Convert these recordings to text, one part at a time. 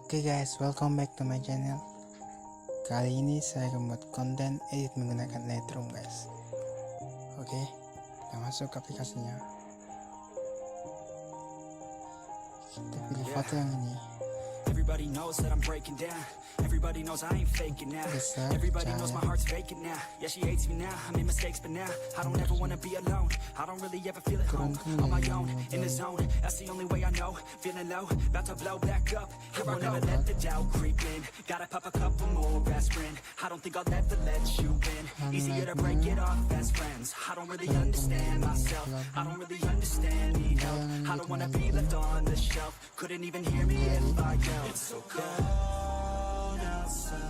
Oke guys, welcome back to my channel. Kali ini saya akan membuat konten edit menggunakan Lightroom guys. Oke, kita masuk ke aplikasinya. Kita pilih foto yang ini. Everybody knows that I'm breaking down. Everybody knows I ain't faking now. Everybody knows my heart's vacant now. Yeah, she hates me now. I made mistakes, but now I don't ever wanna be alone. I don't really ever feel at home. On my own, in the zone. That's the only way I know. Feeling low, about to blow back up. Here I'll never let the doubt creep in. Gotta pop a couple more aspirin. I don't think I'll ever let you in. Easier to break it off as friends. I don't really understand myself. I don't really understand me help. I don't wanna be left on the shelf. Couldn't even hear me if I yelled. It's so cold outside.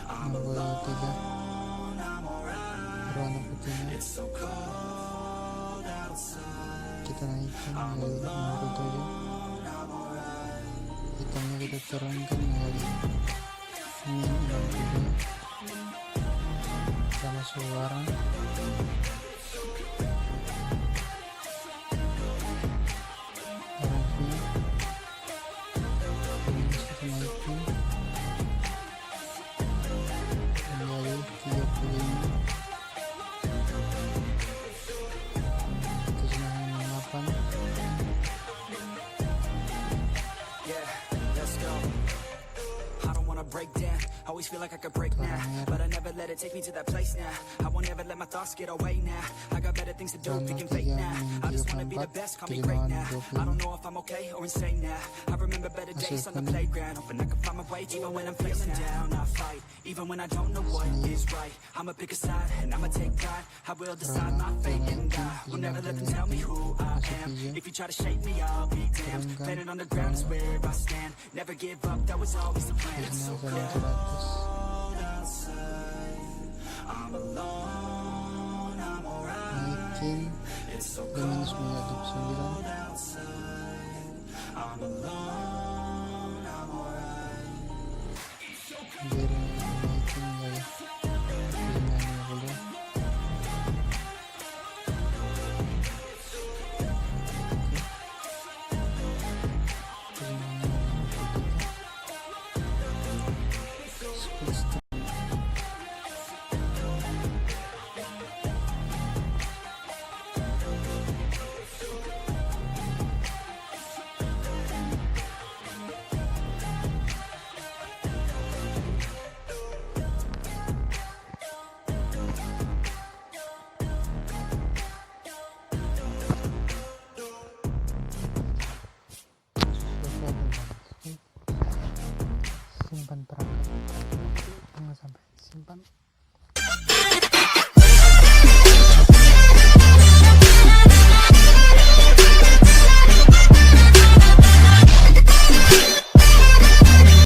I'm alone, I'm alright. It's so cold outside. Kita naikkan menjadi 67. Hitamnya kita turunkan menjadi 67. Kita masuk warna. Break down, always feel like I could break now, but I never let it take me to that place now. I won't ever let my thoughts get away now. I got better things to do, we can fake now. I just wanna be the best, call me great now. I don't know if I'm okay or insane now. I remember better days on the playground, hoping I can find my way. Even when I'm feeling down, I fight. Even when I don't know what is right, I'ma pick a side and I'ma take pride. I will decide my fate and I will never let them tell me who I am. If you try to shake me, I'll be damned. Planet on the ground is where I stand. Never give up, that was always the plan. It's so cold outside. I'm alone, I'm alright. It's so cold outside. I'm alone, I'm alright. Simpan perangkat, jangan sampai simpan.